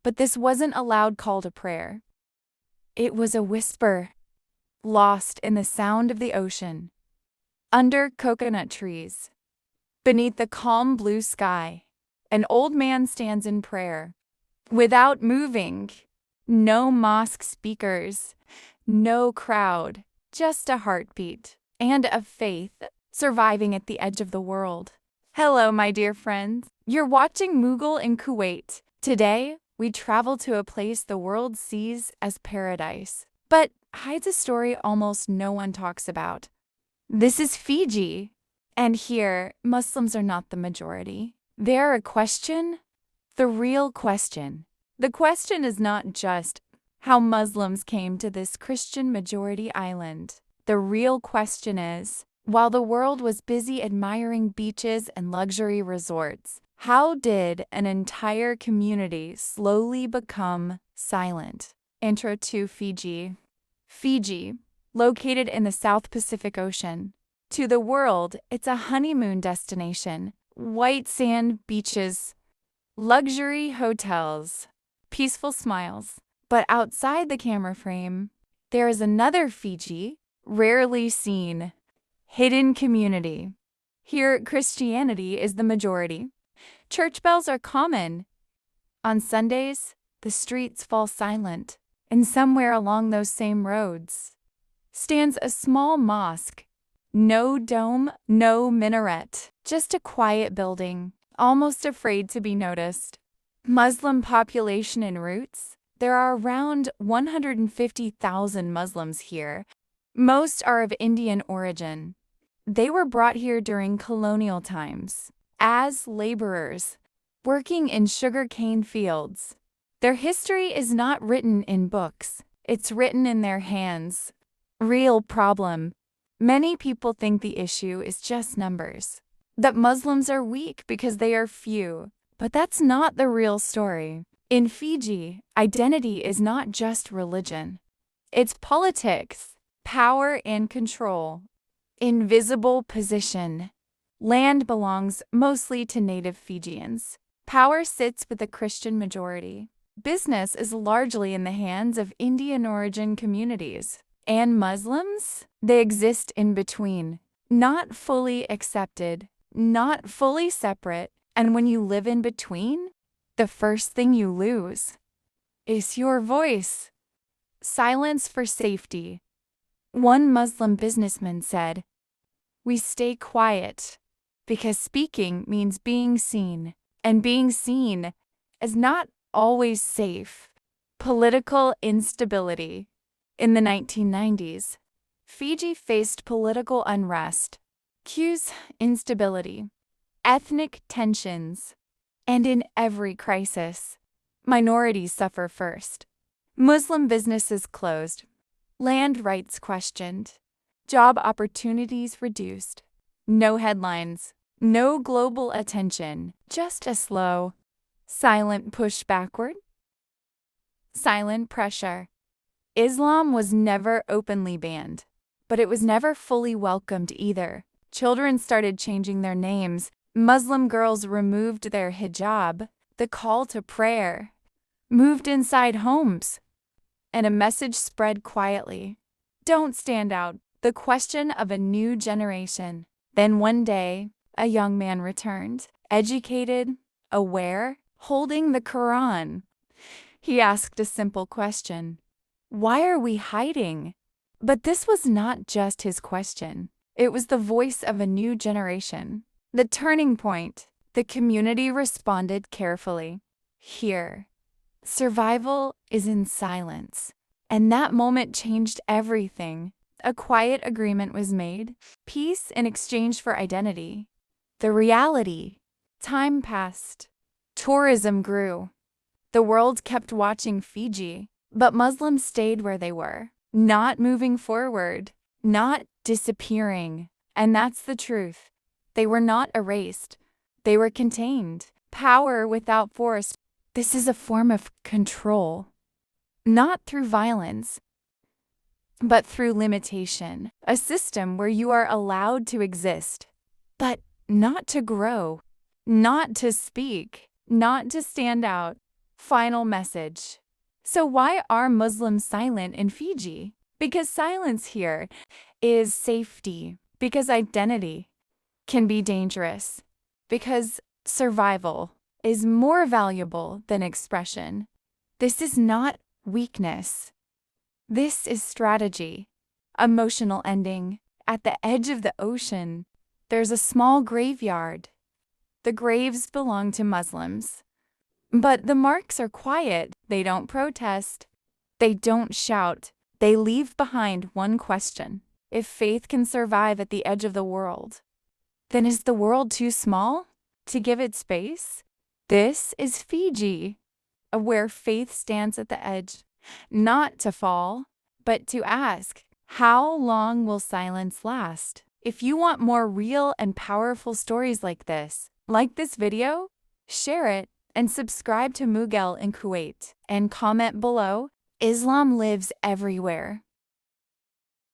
But this wasn't a loud call to prayer. It was a whisper, lost in the sound of the ocean. Under coconut trees, beneath the calm blue sky, an old man stands in prayer, without moving. No mosque speakers, no crowd, just a heartbeat and a faith surviving at the edge of the world. Hello, my dear friends. You're watching Mughal in Kuwait. Today, we travel to a place the world sees as paradise, but hides a story almost no one talks about. This is Fiji, and here, Muslims are not the majority. They're a question, the real question. The question is not just how Muslims came to this Christian majority island. The real question is, while the world was busy admiring beaches and luxury resorts, how did an entire community slowly become silent? Intro to Fiji. Fiji, located in the South Pacific Ocean. To the world, it's a honeymoon destination. White sand beaches, luxury hotels, peaceful smiles. But outside the camera frame, there is another Fiji, rarely seen, hidden community. Here, Christianity is the majority. Church bells are common. On Sundays, the streets fall silent, and somewhere along those same roads stands a small mosque. No dome, no minaret, just a quiet building, almost afraid to be noticed. Muslim population and roots. There are around 150,000 Muslims here. Most are of Indian origin. They were brought here during colonial times as laborers, working in sugarcane fields. Their history is not written in books, it's written in their hands. Real problem. Many people think the issue is just numbers, that Muslims are weak because they are few, but that's not the real story. In Fiji, identity is not just religion. It's politics, power and control, invisible position. Land belongs mostly to native Fijians. Power sits with the Christian majority. Business is largely in the hands of Indian origin communities. And Muslims? They exist in between, not fully accepted, not fully separate. And when you live in between, the first thing you lose is your voice. Silence for safety. One Muslim businessman said, "We stay quiet because speaking means being seen, and being seen is not always safe." Political instability. In the 1990s, Fiji faced political unrest, cues instability, ethnic tensions, and in every crisis, minorities suffer first. Muslim businesses closed, land rights questioned, job opportunities reduced. No headlines, no global attention, just a slow, silent push backward. Silent pressure. Islam was never openly banned, but it was never fully welcomed either. Children started changing their names. Muslim girls removed their hijab. The call to prayer moved inside homes, and a message spread quietly. Don't stand out. The question of a new generation. Then one day, a young man returned, educated, aware, holding the Quran. He asked a simple question. Why are we hiding? But this was not just his question. It was the voice of a new generation. The turning point. The community responded carefully. Here. Survival is in silence. And that moment changed everything. A quiet agreement was made. Peace in exchange for identity. The reality. Time passed. Tourism grew. The world kept watching Fiji. But Muslims stayed where they were, not moving forward, not disappearing. And that's the truth. They were not erased. They were contained. Power without force. This is a form of control. Not through violence, but through limitation. A system where you are allowed to exist, but not to grow, not to speak, not to stand out. Final message. So why are Muslims silent in Fiji? Because silence here is safety, because identity can be dangerous, because survival is more valuable than expression. This is not weakness. This is strategy. Emotional ending. At the edge of the ocean, there's a small graveyard. The graves belong to Muslims. But the marks are quiet. They don't protest. They don't shout. They leave behind one question. If faith can survive at the edge of the world, then is the world too small to give it space? This is Fiji, where faith stands at the edge, not to fall, but to ask, how long will silence last? If you want more real and powerful stories like this video, share it, and subscribe to Mughal in Kuwait, and comment below. Islam lives everywhere.